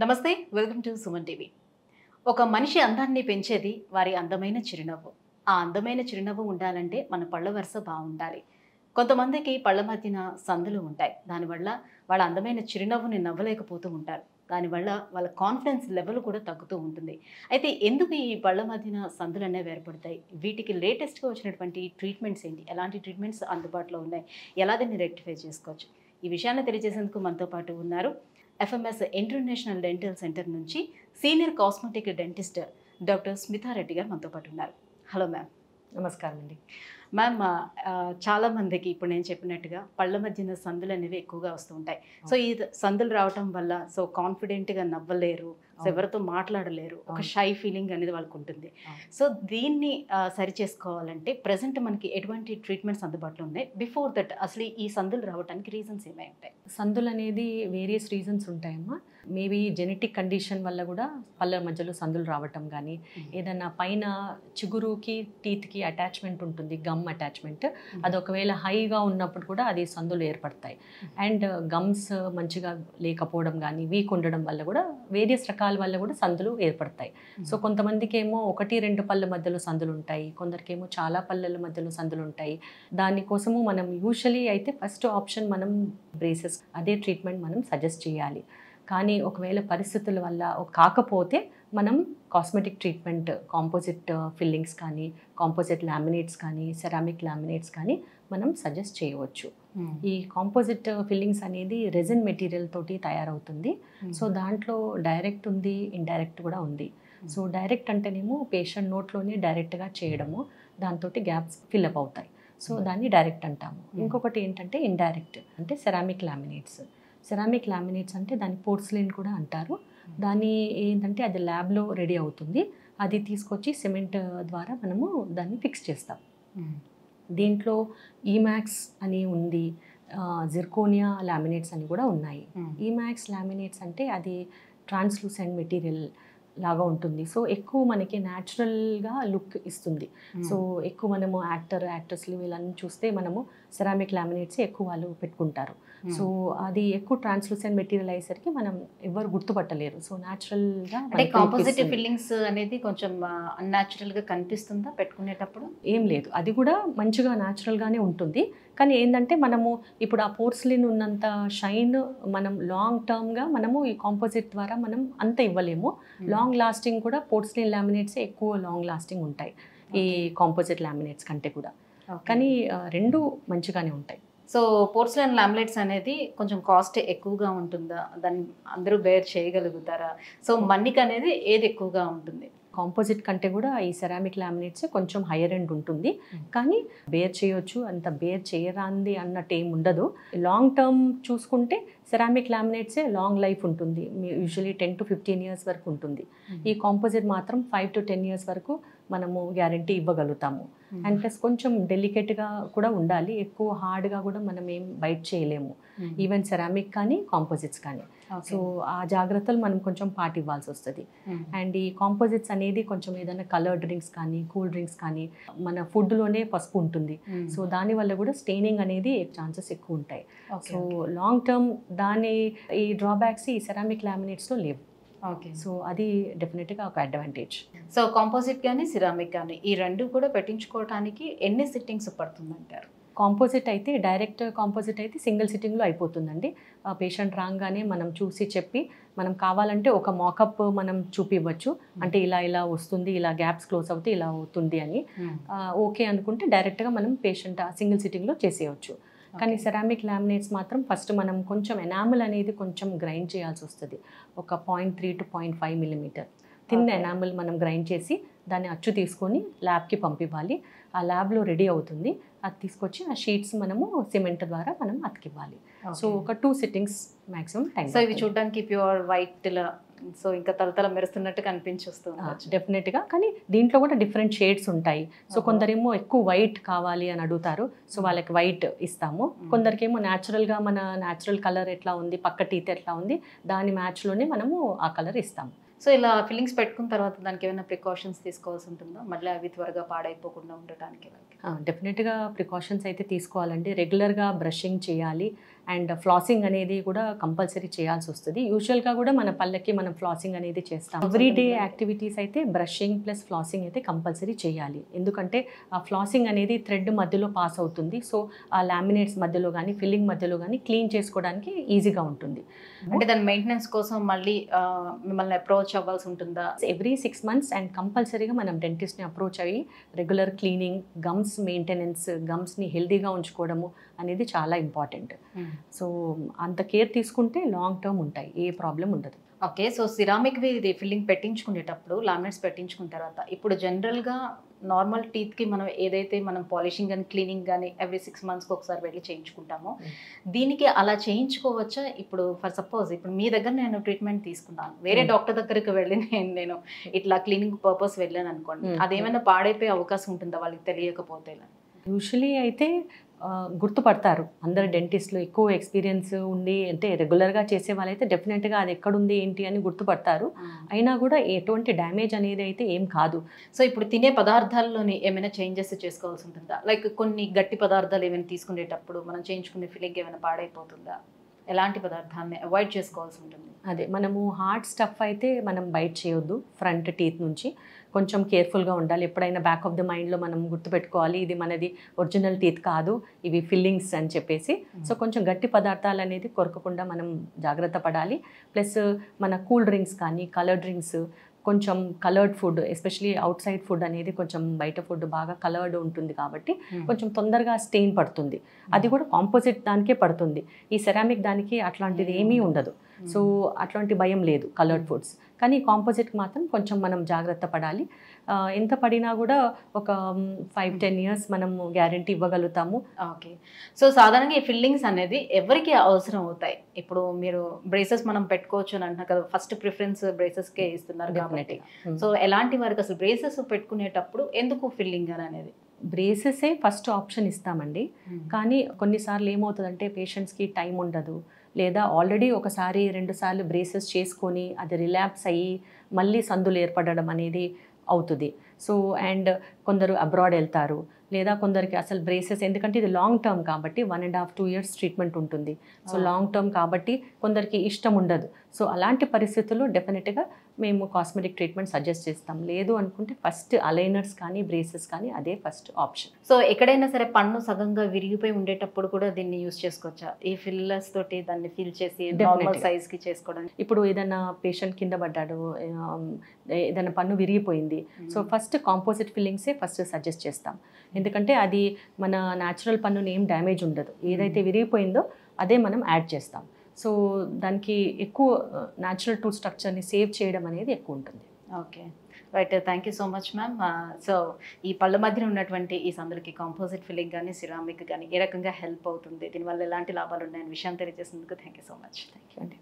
నమస్తే, welcome to Suman TV. ఒక మనిషి అందాన్ని పెంచేది వారి అందమైన చిరునవ్వు. ఆ అందమైన చిరునవ్వు ఉండాలంటే మన పళ్ళ వరుస బాగుండాలి. కొంతమందికి పళ్ళ మధ్యన సందులు ఉంటాయి. దానివల్ల వాళ్ళ అందమైన చిరునవ్వుని నవ్వలేకపోతూ ఉంటారు. దానివల్ల వాళ్ళ కాన్ఫిడెన్స్ లెవెల్ కూడా తగ్గుతూ ఉంటుంది. అయితే ఎందుకు ఈ పళ్ళ మధ్యన సందులు అనేవి ఏర్పడతాయి? వీటికి లేటెస్ట్గా వచ్చినటువంటి ట్రీట్మెంట్స్ ఏంటి? ఎలాంటి ట్రీట్మెంట్స్ అందుబాటులో ఉన్నాయి? ఎలా దీన్ని రెక్టిఫై చేసుకోవచ్చు? ఈ విషయాన్ని తెలియజేసేందుకు మనతో పాటు ఉన్నారు ఎఫ్ఎంఎస్ ఇంటర్నేషనల్ డెంటల్ సెంటర్ నుంచి సీనియర్ కాస్మెటిక్ డెంటిస్ట్ డాక్టర్ స్మితారెడ్డి గారు మనతో పాటు ఉన్నారు. Hello ma'am. నమస్కారం అండి. మ్యామ్, చాలామందికి ఇప్పుడు నేను చెప్పినట్టుగా పళ్ళ మధ్యన సందులు అనేవి ఎక్కువగా వస్తూ ఉంటాయి. సో ఈ సందులు రావటం వల్ల కాన్ఫిడెంట్గా నవ్వలేరు, ఎవరితో మాట్లాడలేరు, ఒక షై ఫీలింగ్ అనేది వాళ్ళకు ఉంటుంది. సో దీన్ని సరి చేసుకోవాలంటే ప్రజెంట్ మనకి ఎటువంటి ట్రీట్మెంట్స్ అందుబాటులో ఉన్నాయి? బిఫోర్ దట్ అసలు ఈ సందులు రావడానికి రీజన్స్ ఏమై ఉంటాయి? సందులు అనేది వేరియస్ రీజన్స్ ఉంటాయమ్మా. మేబీ జెనెటిక్ కండిషన్ వల్ల కూడా పళ్ళ మధ్యలో సందులు రావటం కానీ, ఏదన్నా పైన చిగురుకి టీత్కి అటాచ్మెంట్ ఉంటుంది, గమ్ అటాచ్మెంట్, అది ఒకవేళ హైగా ఉన్నప్పుడు కూడా అది సందులు ఏర్పడతాయి. అండ్ గమ్స్ మంచిగా లేకపోవడం కానీ, వీక్ ఉండడం వల్ల కూడా వేరియస్ రకాల వల్ల కూడా సందులు ఏర్పడతాయి. సో కొంతమందికి ఏమో 1-2 పళ్ళ మధ్యలో సందులు ఉంటాయి, కొందరికేమో చాలా పళ్ళల మధ్యలో సందులు ఉంటాయి. దానికోసము మనం యూజువలీ అయితే ఫస్ట్ ఆప్షన్ మనం బ్రేసెస్, అదే ట్రీట్మెంట్ మనం సజెస్ట్ చేయాలి. కానీ ఒకవేళ పరిస్థితుల వల్ల కాకపోతే మనం కాస్మెటిక్ ట్రీట్మెంట్, కాంపోజిట్ ఫిల్లింగ్స్ కానీ, కాంపోజిట్ లామినేట్స్ కానీ, సెరామిక్ లామినేట్స్ కానీ మనం సజెస్ట్ చేయవచ్చు. ఈ కాంపోజిట్ ఫిల్లింగ్స్ అనేది రెజిన్ మెటీరియల్ తోటి తయారవుతుంది. సో దాంట్లో డైరెక్ట్ ఉంది, ఇండైరెక్ట్ కూడా ఉంది. సో డైరెక్ట్ అంటేనేమో పేషెంట్ నోట్లోనే డైరెక్ట్గా చేయడము, దాంతో గ్యాప్స్ ఫిల్అప్ అవుతాయి. సో దాన్ని డైరెక్ట్ అంటాము. ఇంకొకటి ఏంటంటే ఇండైరెక్ట్, అంటే సెరామిక్ లామినేట్స్. సెరామిక్ లామినేట్స్ అంటే దాన్ని పోర్సిలిన్ కూడా అంటారు. దాన్ని ఏంటంటే అది ల్యాబ్లో రెడీ అవుతుంది, అది తీసుకొచ్చి సిమెంట్ ద్వారా మనము దాన్ని ఫిక్స్ చేస్తాం. దీంట్లో ఈమాక్స్ అని ఉంది, జిర్కోనియా లామినేట్స్ అని కూడా ఉన్నాయి. ఈమాక్స్ లామినేట్స్ అంటే అది ట్రాన్స్లూసెంట్ మెటీరియల్ లాగా ఉంటుంది. సో ఎక్కువ మనకి న్యాచురల్గా లుక్ ఇస్తుంది. సో ఎక్కువ మనము యాక్టర్స్లు వీళ్ళని చూస్తే మనము సెరామిక్ లామినేట్స్ ఎక్కువ వాళ్ళు పెట్టుకుంటారు. సో అది ఎక్కువ ట్రాన్స్లూసెంట్ మెటీరియల్ అయ్యేసరికి మనం ఎవరు గుర్తుపట్టలేరు. సో న్యాచురల్గా అంటే కాంపోజిట్ ఫిల్లింగ్స్ అనేది కొంచెం అన్యాచురల్గా కనిపిస్తుందా పెట్టుకునేటప్పుడు? ఏం లేదు, అది కూడా మంచిగా న్యాచురల్గానే ఉంటుంది. కానీ ఏంటంటే మనము ఇప్పుడు ఆ పోర్సిలిన్ ఉన్నంత షైన్ మనం లాంగ్ టర్మ్గా మనము ఈ కాంపోజిట్ ద్వారా మనం అంత ఇవ్వలేము. లాంగ్ లాస్టింగ్ కూడా పోర్సిలిన్ లామినేట్సే ఎక్కువ లాంగ్ లాస్టింగ్ ఉంటాయి ఈ కాంపోజిట్ లామినేట్స్ కంటే కూడా. కానీ రెండు మంచిగానే ఉంటాయి. సో పోర్సిలిన్ లామినేట్స్ అనేది కొంచెం కాస్ట్ ఎక్కువగా ఉంటుందా? దాన్ని అందరూ బేర్ చేయగలుగుతారా? సో మన్నిక అనేది ఏది ఎక్కువగా ఉంటుంది? కాంపోజిట్ కంటే కూడా ఈ సెరామిక్ లామినేట్స్ కొంచెం హైయర్ ఎండ్ ఉంటుంది. కానీ బేర్ చేయొచ్చు, అంత బేర్ చేయరాంది అన్నట్టు ఏం ఉండదు. లాంగ్ టర్మ్ చూసుకుంటే సెరామిక్ లామినేట్సే లాంగ్ లైఫ్ ఉంటుంది, యూజువలీ 10 to 15 years వరకు ఉంటుంది. ఈ కాంపోజిట్ మాత్రం 5 to 10 years వరకు మనము గ్యారంటీ ఇవ్వగలుగుతాము. అండ్ ప్లస్ కొంచెం డెలికేట్గా కూడా ఉండాలి, ఎక్కువ హార్డ్గా కూడా మనం ఏం బైట్ చేయలేము, ఈవెన్ సెరామిక్ కానీ కాంపోజిట్స్ కానీ. సో ఆ జాగ్రత్తలు మనం కొంచెం పాటివ్వాల్సి వస్తుంది. అండ్ ఈ కాంపోజిట్స్ అనేది కొంచెం ఏదైనా కలర్ డ్రింక్స్ కానీ, కూల్ డ్రింక్స్ కానీ, మన ఫుడ్లోనే పసుపు ఉంటుంది. సో దానివల్ల కూడా స్టెయినింగ్ అనేది ఛాన్సెస్ ఎక్కువ ఉంటాయి. సో లాంగ్ టర్మ్ దాని ఈ డ్రాబ్యాక్స్ ఈ సెరామిక్ లామినేట్స్లో లేవు. ఓకే. సో అది డెఫినెట్గా ఒక అడ్వాంటేజ్. సో కాంపోజిట్ కానీ సిరామిక్ కానీ ఈ రెండు కూడా పెట్టించుకోవడానికి ఎన్ని సిట్టింగ్స్ పడుతుందంటారు? కాంపోజిట్ అయితే, డైరెక్ట్ కాంపోజిట్ అయితే సింగిల్ సిట్టింగ్లో అయిపోతుందండి. పేషెంట్ రాగానే మనం చూసి చెప్పి, మనం కావాలంటే ఒక మాకప్ మనం చూపివ్వచ్చు, అంటే ఇలా ఇలా వస్తుంది, ఇలా గ్యాప్స్ క్లోజ్ అవుతే ఇలా అవుతుంది అని. ఓకే అనుకుంటే డైరెక్ట్గా మనం పేషెంట్ సింగిల్ సిట్టింగ్లో చేసేయచ్చు. కానీ సెరామిక్ లామినేట్స్ మాత్రం ఫస్ట్ మనం కొంచెం ఎనామిల్ అనేది కొంచెం గ్రైండ్ చేయాల్సి వస్తుంది. ఒక 0.3 to 0.5 mm థిన్ ఎనామిల్ మనం గ్రైండ్ చేసి దాన్ని అచ్చు తీసుకొని ల్యాబ్కి పంపివ్వాలి. ఆ ల్యాబ్లో రెడీ అవుతుంది, అది తీసుకొచ్చి ఆ షీట్స్ మనము సిమెంట్ ద్వారా మనం అతికివ్వాలి. సో ఒక 2 sittings మ్యాక్సిమం టైం. సో ఇవి చూడడానికి ప్యూర్ వైట్లా, సో ఇంకా తలతల మెరుస్తున్నట్టు కనిపించొస్తుంది డెఫినెట్గా. కానీ దీంట్లో కూడా డిఫరెంట్ షేడ్స్ ఉంటాయి. సో కొందరేమో ఎక్కువ వైట్ కావాలి అని అడుగుతారు, సో వాళ్ళకి వైట్ ఇస్తాము. కొందరికేమో న్యాచురల్గా మన న్యాచురల్ కలర్ ఎట్లా ఉంది, పక్క టీత్ ఎట్లా ఉంది, దాని మ్యాచ్లోనే మనము ఆ కలర్ ఇస్తాము. సో ఇలా ఫిల్లింగ్స్ పెట్టుకున్న తర్వాత దానికి ఏమైనా ప్రికాషన్స్ తీసుకోవాల్సి ఉంటుందా, మళ్ళీ అవి త్వరగా పాడైపోకుండా ఉండటానికి? డెఫినెట్గా ప్రికాషన్స్ అయితే తీసుకోవాలండి. రెగ్యులర్గా బ్రషింగ్ చేయాలి. అండ్ ఫ్లాసింగ్ అనేది కూడా కంపల్సరీ చేయాల్సి వస్తుంది. యూజువల్గా కూడా మన పళ్ళకి మనం ఫ్లాసింగ్ అనేది చేస్తాం. ఎవ్రీడే యాక్టివిటీస్ అయితే బ్రషింగ్ ప్లస్ ఫ్లాసింగ్ అయితే కంపల్సరీ చేయాలి. ఎందుకంటే ఆ ఫ్లాసింగ్ అనేది థ్రెడ్ మధ్యలో పాస్ అవుతుంది. సో ఆ లామినేట్స్ మధ్యలో కానీ ఫిల్లింగ్ మధ్యలో కానీ క్లీన్ చేసుకోవడానికి ఈజీగా ఉంటుంది. అంటే దాని మెయింటెనెన్స్ కోసం మళ్ళీ మిమ్మల్ని అప్రోచ్ అవ్వాల్సి ఉంటుందా? ఎవ్రీ 6 months అండ్ కంపల్సరీగా మనం డెంటిస్ట్ని అప్రోచ్ అయ్యి రెగ్యులర్ క్లీనింగ్, గమ్స్ మెయింటెనెన్స్, గమ్స్ని హెల్తీగా ఉంచుకోవడము అనేది చాలా ఇంపార్టెంట్. సో అంత కేర్ తీసుకుంటే లాంగ్ టర్మ్ ఉంటాయి, ఏ ప్రాబ్లం ఉండదు. ఓకే. సో సిరామిక్వి ఇది ఫిల్లింగ్ పెట్టించుకునేటప్పుడు లామినేట్స్ పెట్టించుకున్న తర్వాత ఇప్పుడు జనరల్గా నార్మల్ టీత్కి మనం ఏదైతే మనం పాలిషింగ్ కానీ క్లీనింగ్ కానీ ఎవ్రీ 6 monthsకి ఒకసారి వెళ్ళి చేయించుకుంటామో దీనికి అలా చేయించుకోవచ్చా? ఇప్పుడు ఫర్ సపోజ్ ఇప్పుడు మీ దగ్గర నేను ట్రీట్మెంట్ తీసుకున్నాను, వేరే డాక్టర్ దగ్గరికి వెళ్ళి నేను ఇట్లా క్లీనింగ్ పర్పస్ వెళ్ళాను అనుకోండి, అదేమైనా పాడైపోయే అవకాశం ఉంటుందా వాళ్ళకి తెలియకపోతే? యూజువలీ అయితే గుర్తుపడతారు అందరు డెంటిస్ట్లు, ఎక్కువ ఎక్స్పీరియన్స్ ఉండి అంటే రెగ్యులర్గా చేసే వాళ్ళైతే డెఫినెట్గా అది ఎక్కడుంది ఏంటి అని గుర్తుపడతారు. అయినా కూడా ఎటువంటి డ్యామేజ్ అనేది అయితే ఏం కాదు. సో ఇప్పుడు తినే పదార్థాల్లోని ఏమైనా చేంజెస్ చేసుకోవాల్సి ఉంటుందా? లైక్ కొన్ని గట్టి పదార్థాలు ఏమైనా తీసుకునేటప్పుడు మనం చేయించుకునే ఫిల్లింగ్ ఏమైనా పాడైపోతుందా? ఎలాంటి పదార్థాన్ని అవాయిడ్ చేసుకోవాల్సి ఉంటుంది? అదే మనము హార్డ్ స్టఫ్ అయితే మనం బైట్ చేయొద్దు. ఫ్రంట్ టీత్ నుంచి కొంచెం కేర్ఫుల్గా ఉండాలి. ఎప్పుడైనా బ్యాక్ ఆఫ్ ద మైండ్లో మనం గుర్తుపెట్టుకోవాలి, ఇది మనది ఒరిజినల్ టీత్ కాదు, ఇవి ఫిల్లింగ్స్ అని చెప్పేసి. సో కొంచెం గట్టి పదార్థాలు అనేది కొరకకుండా మనం జాగ్రత్త పడాలి. ప్లస్ మన కూల్ డ్రింక్స్ కానీ కలర్ డ్రింక్స్, కొంచెం coloured food, especially out side food అనేది కొంచెం బయట ఫుడ్ బాగా కలర్డ్ ఉంటుంది కాబట్టి కొంచెం తొందరగా స్టెయిన్ పడుతుంది. అది కూడా కాంపోజిట్ దానికే పడుతుంది, ఈ సెరామిక్ దానికి అట్లాంటిది ఏమీ ఉండదు. సో అట్లాంటి భయం లేదు కలర్డ్ ఫుడ్స్. కానీ కాంపోజిట్కి మాత్రం కొంచెం మనం జాగ్రత్త పడాలి. ఎంత పడినా కూడా ఒక 5-10 years మనము గ్యారంటీ ఇవ్వగలుగుతాము. ఓకే. సో సాధారణంగా ఈ ఫిల్లింగ్స్ అనేది ఎవరికి అవసరం అవుతాయి? ఇప్పుడు మీరు బ్రేసెస్ మనం పెట్టుకోవచ్చు అని అంటున్నారు కదా, ఫస్ట్ ప్రిఫరెన్స్ బ్రేసెస్కే ఇస్తున్నారు కాబట్టి. సో ఎలాంటి వారికి అసలు బ్రేసెస్ పెట్టుకునేటప్పుడు ఎందుకు ఫిల్లింగ్ అనేది? బ్రేసెసే ఫస్ట్ ఆప్షన్ ఇస్తామండి. కానీ కొన్నిసార్లు ఏమవుతుందంటే పేషెంట్స్కి టైం ఉండదు, లేదా ఆల్రెడీ ఒకసారి 2 సార్లు బ్రేసెస్ చేసుకొని అది రిలాప్స్ అయ్యి మళ్ళీ సందులు ఏర్పడడం అనేది అవుతుంది. సో అండ్ కొందరు అబ్రాడ్ వెళ్తారు, లేదా కొందరికి అసలు బ్రేసెస్, ఎందుకంటే ఇది లాంగ్ టర్మ్ కాబట్టి 1.5-2 years ట్రీట్మెంట్ ఉంటుంది. సో లాంగ్ టర్మ్ కాబట్టి కొందరికి ఇష్టం ఉండదు. సో అలాంటి పరిస్థితుల్లో డెఫినెట్గా మేము కాస్మెటిక్ ట్రీట్మెంట్ సజెస్ట్ చేస్తాం. లేదు అనుకుంటే ఫస్ట్ అలైనర్స్ కానీ బ్రేసెస్ కానీ అదే ఫస్ట్ ఆప్షన్. సో ఎక్కడైనా సరే పన్ను సగంగా విరిగిపోయి ఉండేటప్పుడు కూడా దీన్ని యూజ్ చేసుకోవచ్చా? ఈ ఫిల్లర్స్ తోటి దాన్ని ఫిల్ చేసి నార్మల్ సైజ్కి చేసుకోవడానికి. ఇప్పుడు ఏదైనా పేషెంట్ కింద పడ్డాడు, ఏదైనా పన్ను విరిగిపోయింది, సో ఫస్ట్ కాంపోజిట్ ఫిల్లింగ్సే ఫస్ట్ సజెస్ట్ చేస్తాం. ఎందుకంటే అది మన న్యాచురల్ పన్నుని ఏం డ్యామేజ్ ఉండదు, ఏదైతే విరిగిపోయిందో అదే మనం యాడ్ చేస్తాం. సో దానికి ఎక్కువ న్యాచురల్ టూత్ స్ట్రక్చర్ని సేవ్ చేయడం అనేది ఎక్కువ ఉంటుంది. Okay, right. Thank you so much ma'am. So ఈ పళ్ళ మధ్యన ఉన్నటువంటి ఈ సందులకి కాంపోజిట్ ఫిల్లింగ్ కానీ సిరామిక్ కానీ ఏ రకంగా హెల్ప్ అవుతుంది, దీనివల్ల ఎలాంటి లాభాలు ఉన్నాయని విషయం తెలియజేసినందుకు thank you so much. Thank you అండి.